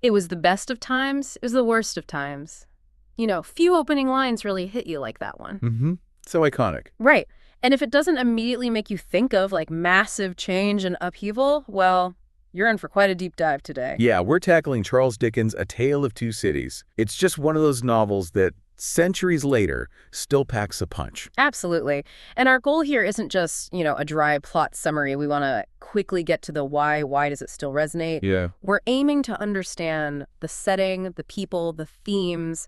It was the best of times. It was the worst of times. Few opening lines really hit you like that one. Mm-hmm. So iconic. Right. And if it doesn't immediately make you think of, like, massive change and upheaval, well, you're in for quite a deep dive today. Yeah, we're tackling Charles Dickens' A Tale of Two Cities. It's just one of those novels that, centuries later, still packs a punch. Absolutely. And our goal here isn't just, a dry plot summary. We want to quickly get to the why. Why does it still resonate? Yeah. We're aiming to understand the setting, the people, the themes,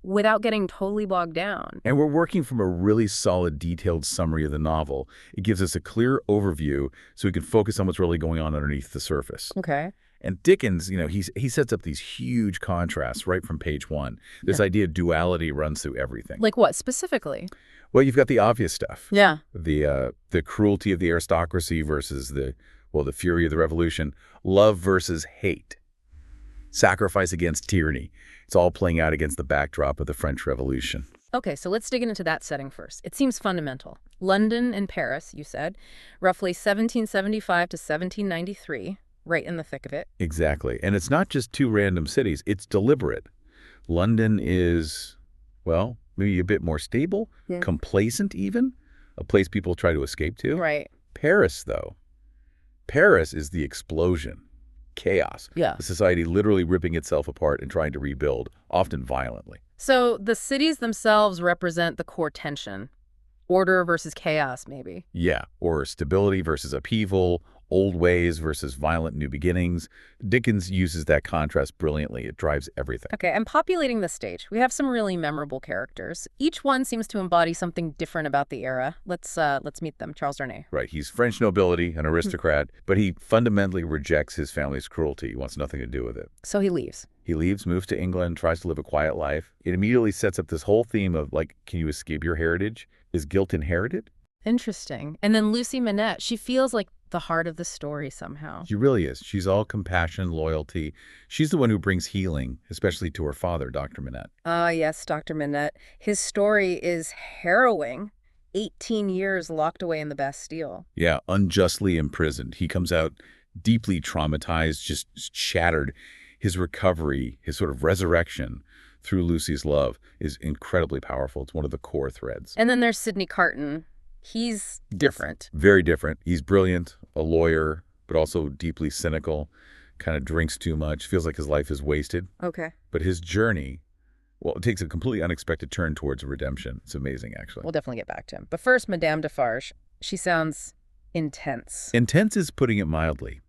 without getting totally bogged down. And we're working from a really solid, detailed summary of the novel. It gives us a clear overview so we can focus on what's really going on underneath the surface. Okay. And Dickens, he sets up these huge contrasts right from page one. This idea of duality runs through everything. Like what specifically? Well, you've got the obvious stuff. Yeah. The cruelty of the aristocracy versus the fury of the revolution. Love versus hate. Sacrifice against tyranny. It's all playing out against the backdrop of the French Revolution. Okay, so let's dig into that setting first. It seems fundamental. London and Paris, you said, roughly 1775 to 1793, right in the thick of it. Exactly. And it's not just two random cities. It's deliberate. London is, well, maybe a bit more stable, complacent even, a place people try to escape to. Right. Paris, though. Paris is the explosion. Chaos. Yeah. A society literally ripping itself apart and trying to rebuild, often violently. So the cities themselves represent the core tension. Order versus chaos, maybe. Yeah, or stability versus upheaval, old ways versus violent new beginnings. Dickens uses that contrast brilliantly. It drives everything. Okay, and populating the stage, we have some really memorable characters. Each one seems to embody something different about the era. Let's meet them. Charles Darnay. Right, he's French nobility, an aristocrat, but he fundamentally rejects his family's cruelty. He wants nothing to do with it. So he leaves. He leaves, moves to England, tries to live a quiet life. It immediately sets up this whole theme of, like, can you escape your heritage? Is guilt inherited? Interesting. And then Lucie Manette, she feels like the heart of the story somehow. She really is. She's all compassion, loyalty. She's the one who brings healing, especially to her father, Dr. Manette. Ah, yes, Dr. Manette. His story is harrowing. 18 years locked away in the Bastille. Yeah, unjustly imprisoned. He comes out deeply traumatized, just shattered. His recovery, his sort of resurrection through Lucie's love is incredibly powerful. It's one of the core threads. And then there's Sidney Carton. He's different. Very different. He's brilliant, a lawyer, but also deeply cynical, kind of drinks too much, feels like his life is wasted. Okay. But his journey, well, it takes a completely unexpected turn towards redemption. It's amazing, actually. We'll definitely get back to him. But first, Madame Defarge. She sounds intense. Intense is putting it mildly.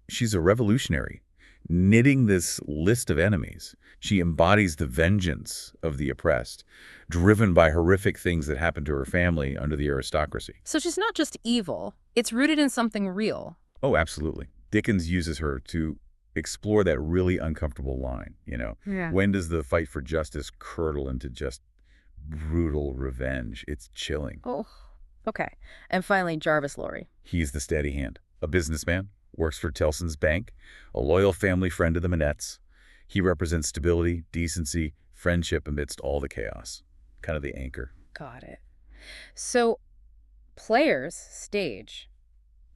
She's a revolutionary, knitting this list of enemies. She embodies the vengeance of the oppressed, driven by horrific things that happened to her family under the aristocracy. So she's not just evil. It's rooted in something real. Oh, absolutely. Dickens uses her to explore that really uncomfortable line, Yeah. When does the fight for justice curdle into just brutal revenge? It's chilling. Oh, okay. And finally, Jarvis Lorry. He's the steady hand, a businessman, works for Tellson's Bank, a loyal family friend of the Manettes. He represents stability, decency, friendship amidst all the chaos. Kind of the anchor. Got it. So, players, stage.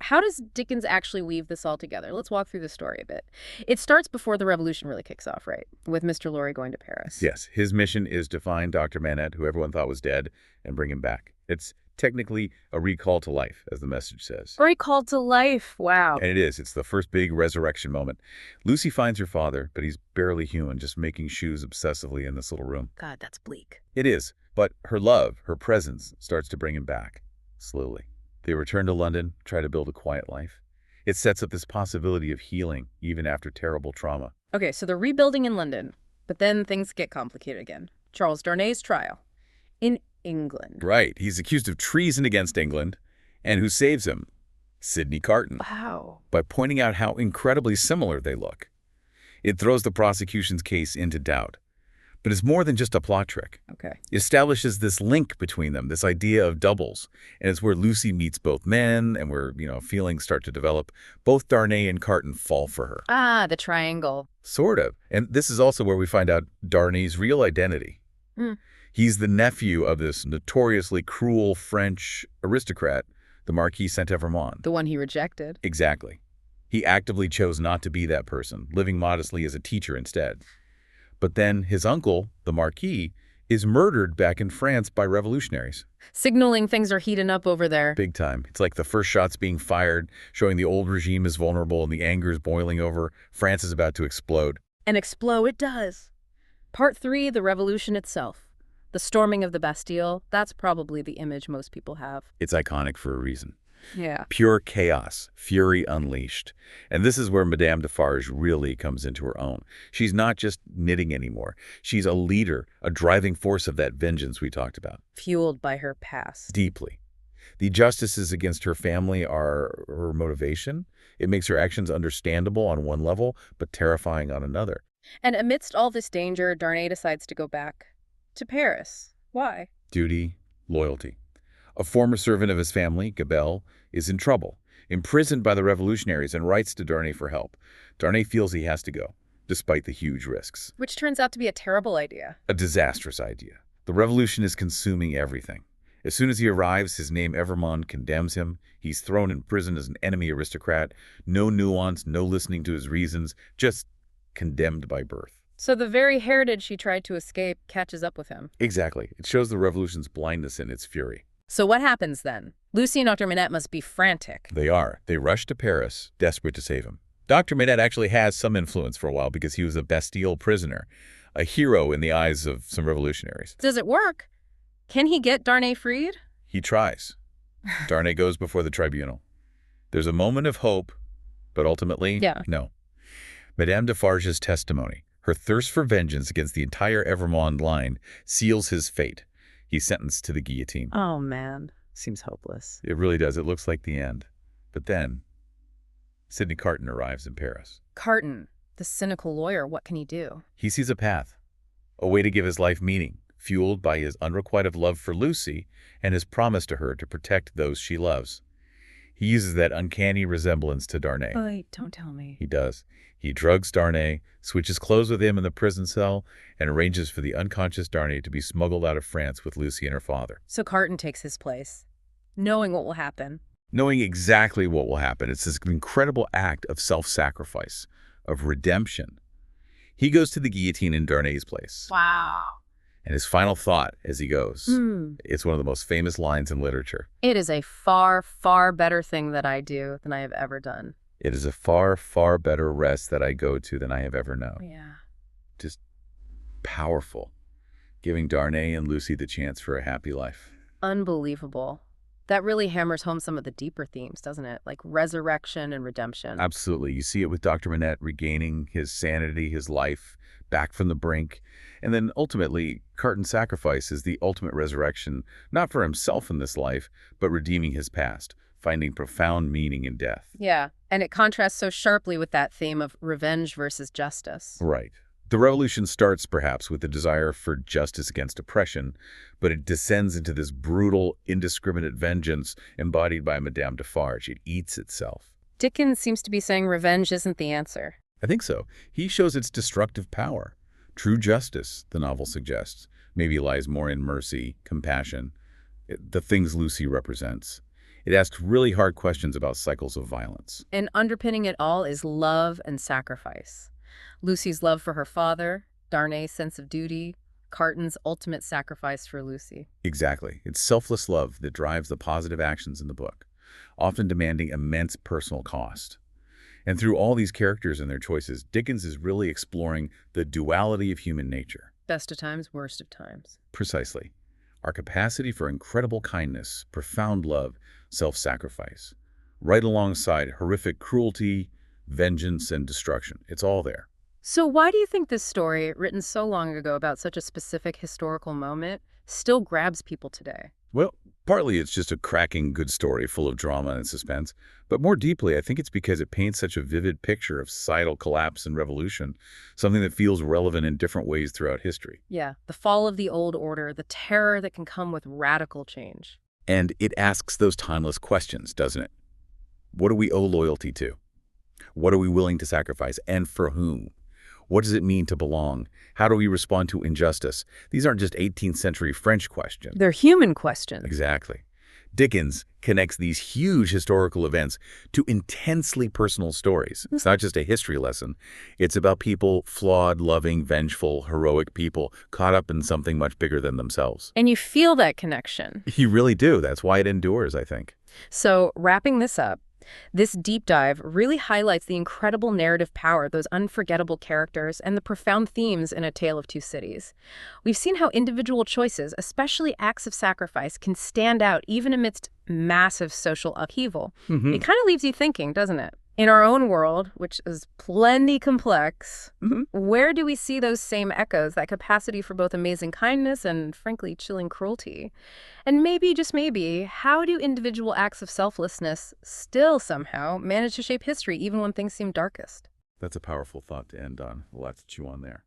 How does Dickens actually weave this all together? Let's walk through the story a bit. It starts before the revolution really kicks off, right? With Mr. Lorry going to Paris. Yes, his mission is to find Dr. Manette, who everyone thought was dead, and bring him back. It's technically a recall to life, as the message says. Recall to life. Wow. And it is. It's the first big resurrection moment. Lucie finds her father, but he's barely human, just making shoes obsessively in this little room. God, that's bleak. It is. But her love, her presence, starts to bring him back, slowly. They return to London, try to build a quiet life. It sets up this possibility of healing, even after terrible trauma. Okay, so they're rebuilding in London, but then things get complicated again. Charles Darnay's trial. In England. Right. He's accused of treason against England. And who saves him? Sidney Carton. Wow. By pointing out how incredibly similar they look. It throws the prosecution's case into doubt. But it's more than just a plot trick. Okay. It establishes this link between them, this idea of doubles. And it's where Lucie meets both men and where, feelings start to develop. Both Darnay and Carton fall for her. Ah, the triangle. Sort of. And this is also where we find out Darnay's real identity. He's the nephew of this notoriously cruel French aristocrat, the Marquis Saint-Evremond. The one he rejected. Exactly. He actively chose not to be that person, living modestly as a teacher instead. But then his uncle, the Marquis, is murdered back in France by revolutionaries. Signaling things are heating up over there. Big time. It's like the first shot's being fired, showing the old regime is vulnerable and the anger is boiling over. France is about to explode. And explode it does. Part 3, the revolution itself. The storming of the Bastille, that's probably the image most people have. It's iconic for a reason. Yeah. Pure chaos, fury unleashed. And this is where Madame Defarge really comes into her own. She's not just knitting anymore. She's a leader, a driving force of that vengeance we talked about. Fueled by her past. Deeply. The justices against her family are her motivation. It makes her actions understandable on one level, but terrifying on another. And amidst all this danger, Darnay decides to go back to Paris. Why? Duty, loyalty. A former servant of his family, Gabelle, is in trouble, imprisoned by the revolutionaries, and writes to Darnay for help. Darnay feels he has to go, despite the huge risks. Which turns out to be a terrible idea. A disastrous idea. The revolution is consuming everything. As soon as he arrives, his name Evrémonde condemns him. He's thrown in prison as an enemy aristocrat. No nuance, no listening to his reasons, just condemned by birth. So the very heritage he tried to escape catches up with him. Exactly. It shows the revolution's blindness in its fury. So what happens then? Lucie and Dr. Manette must be frantic. They are. They rush to Paris, desperate to save him. Dr. Manette actually has some influence for a while because he was a Bastille prisoner, a hero in the eyes of some revolutionaries. Does it work? Can he get Darnay freed? He tries. Darnay goes before the tribunal. There's a moment of hope, but ultimately, no. Madame Defarge's testimony, her thirst for vengeance against the entire Evrémonde line, seals his fate. He's sentenced to the guillotine. Oh, man. Seems hopeless. It really does. It looks like the end. But then, Sidney Carton arrives in Paris. Carton, the cynical lawyer, what can he do? He sees a path, a way to give his life meaning, fueled by his unrequited love for Lucie and his promise to her to protect those she loves. He uses that uncanny resemblance to Darnay. Wait, don't tell me. He does. He drugs Darnay, switches clothes with him in the prison cell, and arranges for the unconscious Darnay to be smuggled out of France with Lucie and her father. So Carton takes his place, knowing what will happen. Knowing exactly what will happen. It's this incredible act of self-sacrifice, of redemption. He goes to the guillotine in Darnay's place. Wow. And his final thought as he goes, it's one of the most famous lines in literature. It is a far, far better thing that I do than I have ever done. It is a far, far better rest that I go to than I have ever known. Yeah. Just powerful, giving Darnay and Lucie the chance for a happy life. Unbelievable. That really hammers home some of the deeper themes, doesn't it? Like resurrection and redemption. Absolutely. You see it with Dr. Manette regaining his sanity, his life, back from the brink. And then ultimately, Carton's sacrifice is the ultimate resurrection, not for himself in this life, but redeeming his past, finding profound meaning in death. Yeah, and it contrasts so sharply with that theme of revenge versus justice. Right. The revolution starts, perhaps, with the desire for justice against oppression, but it descends into this brutal, indiscriminate vengeance embodied by Madame Defarge. It eats itself. Dickens seems to be saying revenge isn't the answer. I think so. He shows its destructive power. True justice, the novel suggests, maybe lies more in mercy, compassion, the things Lucie represents. It asks really hard questions about cycles of violence. And underpinning it all is love and sacrifice. Lucie's love for her father, Darnay's sense of duty, Carton's ultimate sacrifice for Lucie. Exactly. It's selfless love that drives the positive actions in the book, often demanding immense personal cost. And through all these characters and their choices, Dickens is really exploring the duality of human nature. Best of times, worst of times. Precisely. Our capacity for incredible kindness, profound love, self-sacrifice, right alongside horrific cruelty, vengeance, and destruction. It's all there. So why do you think this story, written so long ago about such a specific historical moment, still grabs people today? Well, partly it's just a cracking good story full of drama and suspense, but more deeply, I think it's because it paints such a vivid picture of societal collapse and revolution, something that feels relevant in different ways throughout history. Yeah, the fall of the old order, the terror that can come with radical change. And it asks those timeless questions, doesn't it? What do we owe loyalty to? What are we willing to sacrifice, and for whom? What does it mean to belong? How do we respond to injustice? These aren't just 18th century French questions. They're human questions. Exactly. Dickens connects these huge historical events to intensely personal stories. It's not just a history lesson. It's about people, flawed, loving, vengeful, heroic people, caught up in something much bigger than themselves. And you feel that connection. You really do. That's why it endures, I think. So, wrapping this up, this deep dive really highlights the incredible narrative power of those unforgettable characters and the profound themes in A Tale of Two Cities. We've seen how individual choices, especially acts of sacrifice, can stand out even amidst massive social upheaval. It kind of leaves you thinking, doesn't it? In our own world, which is plenty complex, where do we see those same echoes, that capacity for both amazing kindness and, frankly, chilling cruelty? And maybe, just maybe, how do individual acts of selflessness still somehow manage to shape history even when things seem darkest? That's a powerful thought to end on. A lot to chew on there.